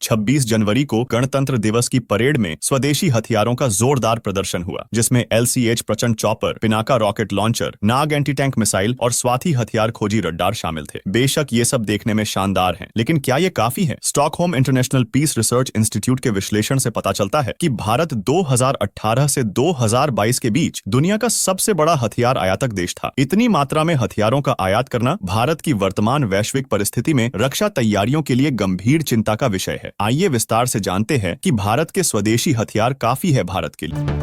26 जनवरी को गणतंत्र दिवस की परेड में स्वदेशी हथियारों का जोरदार प्रदर्शन हुआ, जिसमें LCH प्रचंड चॉपर, पिनाका रॉकेट लॉन्चर, नाग एंटी टैंक मिसाइल और स्वाति हथियार खोजी रडार शामिल थे। बेशक ये सब देखने में शानदार हैं, लेकिन क्या ये काफी है? Stockholm International Peace Research Institute के विश्लेषण से पता चलता है कि भारत 2018 से 2022 के बीच दुनिया का सबसे बड़ा हथियार आयातक देश था। इतनी मात्रा में हथियारों का आयात करना भारत की वर्तमान वैश्विक परिस्थिति में रक्षा तैयारियों के लिए गंभीर चिंता का विषय है। आइए विस्तार से जानते हैं कि भारत के स्वदेशी हथियार काफी है भारत के लिए।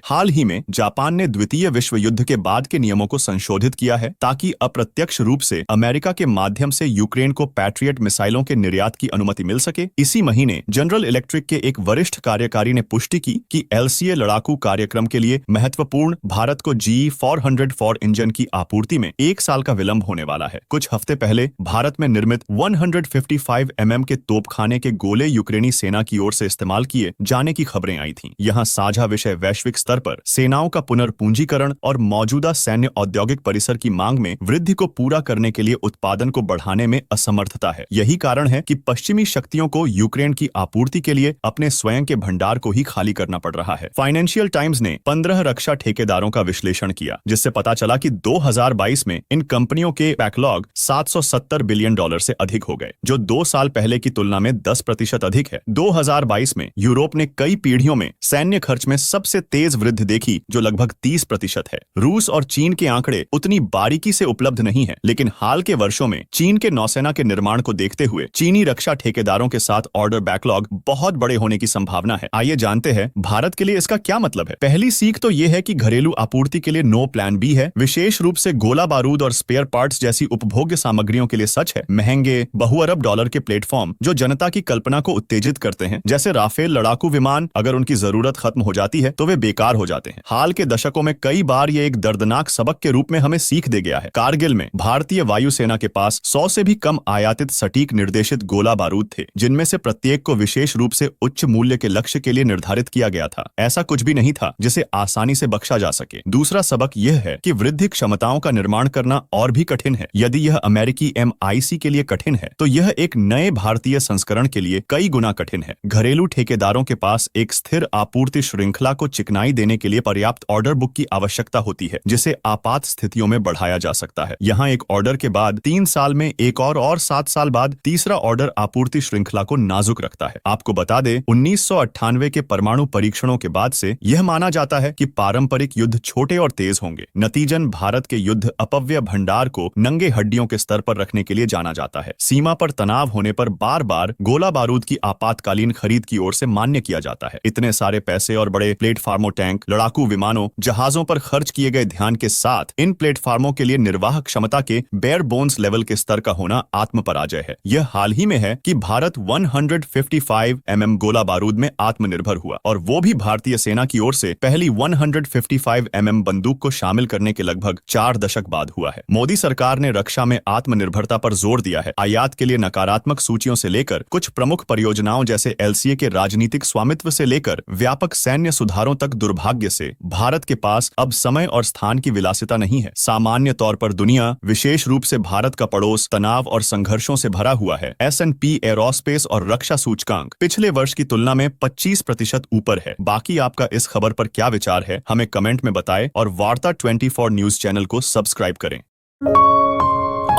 हाल ही में जापान ने द्वितीय विश्व युद्ध के बाद के नियमों को संशोधित किया है ताकि अप्रत्यक्ष रूप से अमेरिका के माध्यम से यूक्रेन को पैट्रियट मिसाइलों के निर्यात की अनुमति मिल सके। इसी महीने जनरल इलेक्ट्रिक के एक वरिष्ठ कार्यकारी ने पुष्टि की कि LCA लड़ाकू कार्यक्रम के लिए महत्वपूर्ण भारत को GE-400 इंजन की आपूर्ति में 1 साल का विलंब होने वाला है। कुछ हफ्ते पहले भारत में निर्मित 155 mm के तोपखाने के गोले यूक्रेनी सेना की ओर से इस्तेमाल किए जाने की खबरें आई थीं। यहाँ साझा विषय वैश्विक स्तर पर सेनाओं का पुनर्पूंजीकरण और मौजूदा सैन्य औद्योगिक परिसर की मांग में वृद्धि को पूरा करने के लिए उत्पादन को बढ़ाने में असमर्थता है। यही कारण है कि पश्चिमी शक्तियों को यूक्रेन की आपूर्ति के लिए अपने स्वयं के भंडार को ही खाली करना पड़ रहा है। फाइनेंशियल टाइम्स ने 15 रक्षा ठेकेदारों का विश्लेषण किया, जिससे पता चला कि 2022 में इन कंपनियों के बैकलॉग $770 बिलियन से अधिक हो गए, जो 2 साल पहले की तुलना में 10% अधिक है। 2022 में यूरोप ने कई पीढ़ियों में सैन्य खर्च में सबसे तेज वृद्धि देखी, जो लगभग 30% है। रूस और चीन के आंकड़े उतनी बारीकी से उपलब्ध नहीं है, लेकिन हाल के वर्षों में चीन के नौसेना के निर्माण को देखते हुए चीनी रक्षा ठेकेदारों के साथ ऑर्डर बैकलॉग बहुत बड़े होने की संभावना है। आइए जानते हैं भारत के लिए इसका क्या मतलब है। पहली सीख तो यह है कि घरेलू आपूर्ति के लिए नो प्लान बी है। विशेष रूप से गोला बारूद और स्पेयर पार्ट्स जैसी उपभोग्य सामग्रियों के लिए सच है। महंगे बहुअरब डॉलर के प्लेटफॉर्म जो जनता की कल्पना को उत्तेजित करते हैं, जैसे राफेल लड़ाकू विमान, अगर उनकी जरूरत खत्म हो जाती है तो वे बेकार हो जाते हैं। हाल के दशकों में कई बार ये एक दर्दनाक सबक के रूप में हमें सीख दे गया है। कारगिल में भारतीय वायुसेना के पास 100 से भी कम आयातित सटीक निर्देशित गोला बारूद थे, जिनमें से प्रत्येक को विशेष रूप से उच्च मूल्य के लक्ष्य के लिए निर्धारित किया गया था। ऐसा कुछ भी नहीं था जिसे आसानी से बख्शा जा सके। दूसरा सबक यह है कि वृद्धि क्षमताओं का निर्माण करना और भी कठिन है। यदि यह अमेरिकी MIC के लिए कठिन है, तो यह एक नए भारतीय संस्करण के लिए कई गुना कठिन है। घरेलू ठेकेदारों के पास एक स्थिर आपूर्ति श्रृंखला को चिकनाई देने के लिए पर्याप्त ऑर्डर बुक की आवश्यकता होती है, जिसे आपात स्थितियों में बढ़ाया जा सकता है। यहाँ एक ऑर्डर के बाद 3 साल में एक और 7 साल बाद तीसरा ऑर्डर आपूर्ति श्रृंखला को नाजुक रखता है। आपको बता दें, 1998 के परमाणु परीक्षणों के बाद से यह माना जाता है कि पारंपरिक युद्ध छोटे और तेज होंगे। नतीजन भारत के युद्ध अपव्यय भंडार को नंगे हड्डियों के स्तर पर रखने के लिए जाना जाता है। सीमा पर तनाव होने पर बार बार गोला बारूद की आपातकालीन खरीद की ओर से मान्य किया जाता है। इतने सारे पैसे और बड़े प्लेटफार्मों, टैंक, लड़ाकू विमानों, जहाजों पर खर्च किए गए ध्यान के साथ इन प्लेटफार्मों के लिए निर्वाह क्षमता के बेयर बोन्स लेवल के स्तर का होना आत्मपराजय है। यह हाल ही में है कि भारत 155 mm गोला बारूद में आत्मनिर्भर हुआ, और वो भी भारतीय सेना की ओर से पहली 155 mm बंदूक को शामिल करने के लगभग 4 दशक बाद हुआ है। मोदी सरकार ने रक्षा में आत्मनिर्भरता पर जोर दिया है। आयात के लिए नकारात्मक सूचियों से लेकर कुछ प्रमुख परियोजनाओं जैसे LCA के राजनीतिक स्वामित्व से लेकर व्यापक सैन्य सुधारों तक, दुर्भाग्य से भारत के पास अब समय और स्थान की विलासिता नहीं है। सामान्य तौर पर दुनिया, विशेष रूप से भारत का पड़ोस, तनाव और संघर्षों से भरा हुआ है। S&P एरोस्पेस और रक्षा सूचकांक पिछले वर्ष की तुलना में 25% ऊपर है। बाकी आपका इस खबर पर क्या विचार है, हमें कमेंट में बताएं और वार्ता 24 न्यूज चैनल को सब्सक्राइब करें।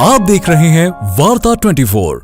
आप देख रहे हैं वार्ता 24।